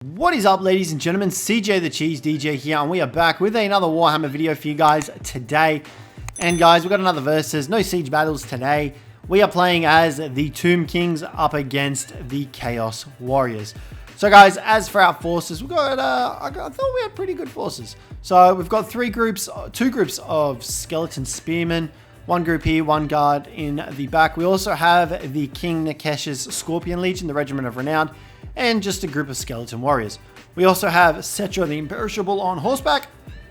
What is up, ladies and gentlemen? Cjthecheesedj here, and we are back with another Warhammer video for you guys today. And guys, we've got another versus. No siege battles today. We are playing as the Tomb Kings up against the Chaos Warriors. So guys, as for our forces, we've got, I thought we had pretty good forces. So we've got two groups of skeleton spearmen. One group here, one guard in the back. We also have the King Nekesh's Scorpion Legion, the Regiment of Renown, and just a group of skeleton warriors. We also have Cjthecheesedj the Imperishable on horseback,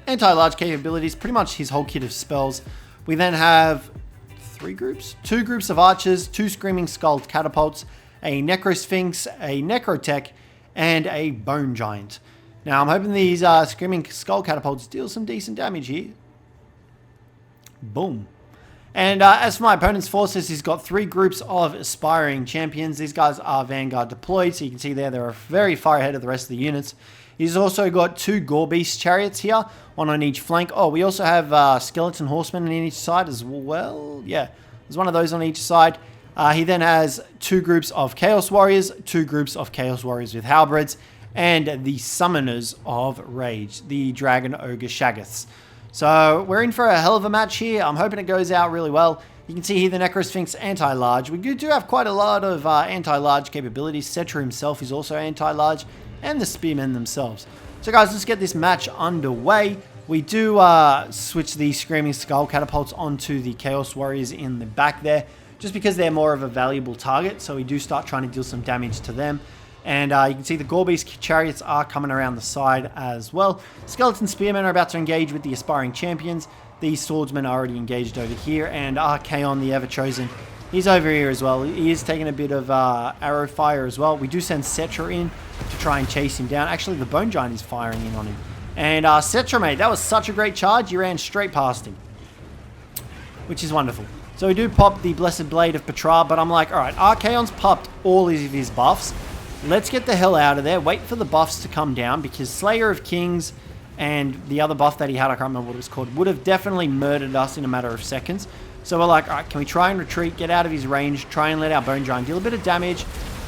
anti-large capabilities, pretty much his whole kit of spells. We then have two groups of archers, two Screaming Skull catapults, a Necrosphinx, a Necrotech, and a Bone Giant. Now I'm hoping these Screaming Skull catapults deal some decent damage here. Boom. And as for my opponent's forces, he's got three groups of aspiring champions. These guys are Vanguard deployed, so you can see there they're very far ahead of the rest of the units. He's also got two Gore-Beast chariots here, one on each flank. Oh, we also have skeleton horsemen on each side as well. Yeah, there's one of those on each side. He then has two groups of Chaos Warriors, two groups of Chaos Warriors with halberds, and the Summoners of Rage, the Dragon Ogre Shaggoths. So we're in for a hell of a match here. I'm hoping it goes out really well. You can see here the Necrosphinx anti-large. We do have quite a lot of anti-large capabilities. Cjthecheesedj himself is also anti-large, and the spearmen themselves. So guys, let's get this match underway. We do switch the Screaming Skull catapults onto the Chaos Warriors in the back there, just because they're more of a valuable target. So we do start trying to deal some damage to them. And you can see the Gore-Beast chariots are coming around the side as well. Skeleton spearmen are about to engage with the aspiring champions. These swordsmen are already engaged over here. And Archaon, the Ever-Chosen, he's over here as well. He is taking a bit of arrow fire as well. We do send Cjthecheesedj in to try and chase him down. Actually, the Bone Giant is firing in on him. And Cjthecheesedj, mate, that was such a great charge. You ran straight past him, which is wonderful. So we do pop the Blessed Blade of Petra, but I'm like, all right, Archaon's popped all of his buffs. Let's get the hell out of there. Wait for the buffs to come down, because Slayer of Kings and the other buff that he had, I can't remember what it was called, would have definitely murdered us in a matter of seconds. So we're like, all right, can we try and retreat, get out of his range, try and let our Bone Giant deal a bit of damage,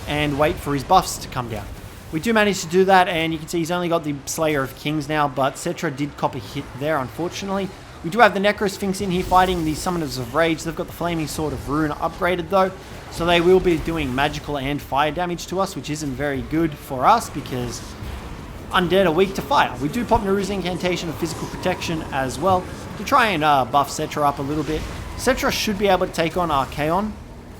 and wait for his buffs to come down. We do manage to do that, and you can see he's only got the Slayer of Kings now, but Cjthecheesedj did cop a hit there, unfortunately. We do have the Necrosphinx in here fighting the Summoners of Rage. They've got the Flaming Sword of Ruin upgraded though, so they will be doing magical and fire damage to us, which isn't very good for us because undead are weak to fire. We do pop Naru's Incantation of Physical Protection as well to try and buff Cjthecheesedj up a little bit. Cjthecheesedj should be able to take on Archaon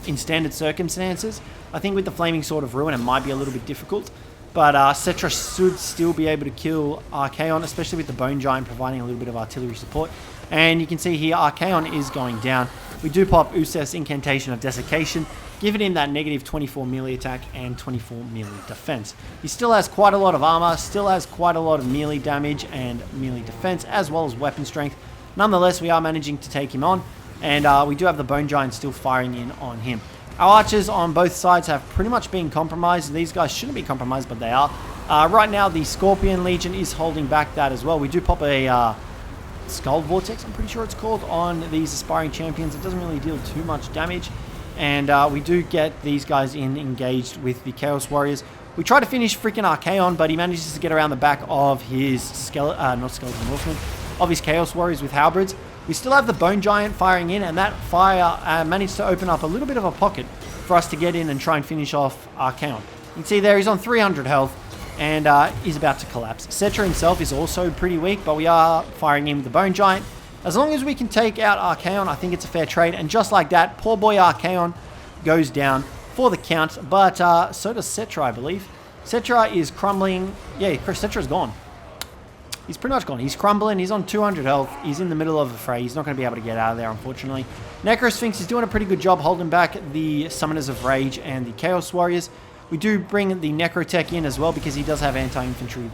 in standard circumstances. I think with the Flaming Sword of Ruin it might be a little bit difficult, but Cjtheesedj should still be able to kill Archaon, especially with the Bone Giant providing a little bit of artillery support. And you can see here Archaon is going down. We do pop Usef's Incantation of Desiccation, giving him that negative 24 melee attack and 24 melee defense. He still has quite a lot of armor, still has quite a lot of melee damage and melee defense, as well as weapon strength. Nonetheless, we are managing to take him on, and we do have the Bone Giant still firing in on him. Our archers on both sides have pretty much been compromised. These guys shouldn't be compromised, but they are. Right now, the Scorpion Legion is holding back that as well. We do pop a Skull Vortex, I'm pretty sure it's called, on these aspiring champions. It doesn't really deal too much damage. And we do get these guys engaged with the Chaos Warriors. We try to finish freaking Archaon, but he manages to get around the back of his of his Chaos Warriors with halberds. We still have the Bone Giant firing in, and that fire managed to open up a little bit of a pocket for us to get in and try and finish off Archaon. You can see there he's on 300 health and he's about to collapse. Cjtheesedj himself is also pretty weak, but we are firing in with the Bone Giant. As long as we can take out Archaon, I think it's a fair trade. And just like that, poor boy Archaon goes down for the count, but so does Cjtheesedj, I believe. Cjtheesedj is crumbling. Yeah, Cjtheesedj is gone. He's pretty much gone. He's crumbling. He's on 200 health. He's in the middle of a fray. He's not going to be able to get out of there, unfortunately. Necrosphinx is doing a pretty good job holding back the Summoners of Rage and the Chaos Warriors. We do bring the Necrotech in as well because he does have anti-infantry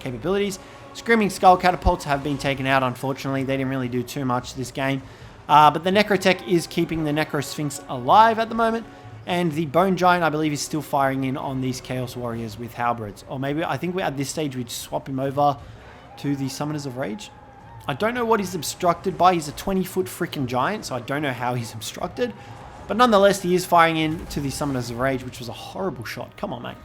capabilities. Screaming Skull catapults have been taken out, unfortunately. They didn't really do too much this game. But the Necrotech is keeping the Necrosphinx alive at the moment. And the Bone Giant, I believe, is still firing in on these Chaos Warriors with halberds. Or maybe, I think at this stage, we'd swap him over to the Summoners of Rage. I don't know what he's obstructed by. He's a 20-foot freaking giant, so I don't know how he's obstructed. But nonetheless, he is firing in to the Summoners of Rage, which was a horrible shot. Come on, mate.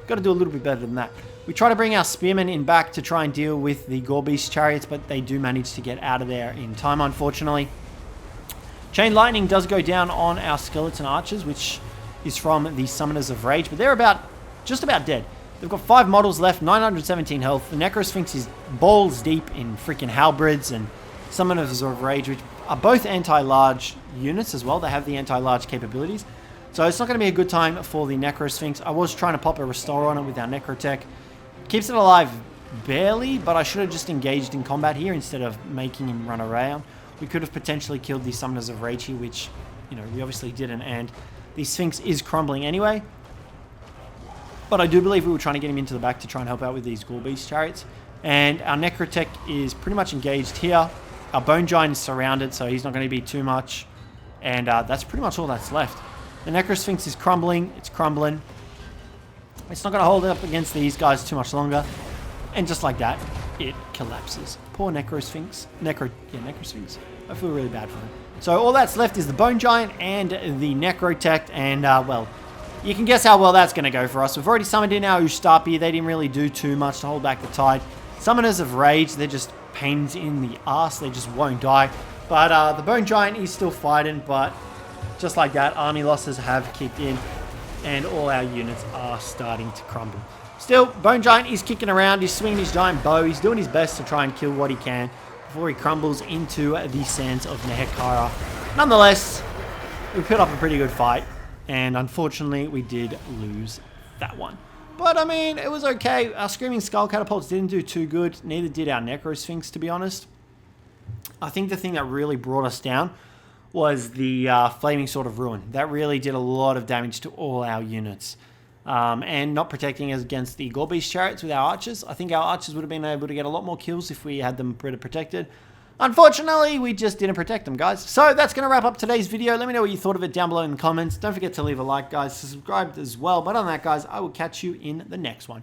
Got to do a little bit better than that. We try to bring our spearmen in back to try and deal with the Gore Beast chariots, but they do manage to get out of there in time, unfortunately. Chain lightning does go down on our skeleton archers, which is from the Summoners of Rage, but they're just about dead. They've got 5 models left, 917 health. The Necrosphinx is balls deep in freaking halberds and Summoners of Rage, which are both anti-large units as well. They have the anti-large capabilities. So it's not going to be a good time for the Necrosphinx. I was trying to pop a Restore on it with our Necrotech. Keeps it alive barely, but I should have just engaged in combat here instead of making him run around. We could have potentially killed the Summoners of Rage here, which, you know, we obviously didn't, and the Sphinx is crumbling anyway. But I do believe we were trying to get him into the back to try and help out with these Gore Beast chariots. And our Necrotech is pretty much engaged here. Our Bone Giant is surrounded, so he's not going to be too much. And that's pretty much all that's left. The Necrosphinx is crumbling. It's crumbling. It's not going to hold up against these guys too much longer. And just like that, it collapses. Poor Necrosphinx. Necrosphinx. I feel really bad for him. So all that's left is the Bone Giant and the Necrotech. And, well, you can guess how well that's going to go for us. We've already summoned in our Ustapi. They didn't really do too much to hold back the tide. Summoners of Rage, they're just pains in the ass. They just won't die. But the Bone Giant is still fighting. But just like that, army losses have kicked in. And all our units are starting to crumble. Still, Bone Giant is kicking around. He's swinging his giant bow. He's doing his best to try and kill what he can before he crumbles into the sands of Nehekara. Nonetheless, we put up a pretty good fight. And unfortunately, we did lose that one. But, I mean, it was okay. Our Screaming Skull Catapults didn't do too good. Neither did our Necrosphinx, to be honest. I think the thing that really brought us down was the Flaming Sword of Ruin. That really did a lot of damage to all our units. And not protecting us against the Gore Beast chariots with our archers. I think our archers would have been able to get a lot more kills if we had them better protected. Unfortunately, we just didn't protect them, guys. So that's going to wrap up today's video. Let me know what you thought of it down below in the comments. Don't forget to leave a like, guys. Subscribe as well. But other than that, guys, I will catch you in the next one.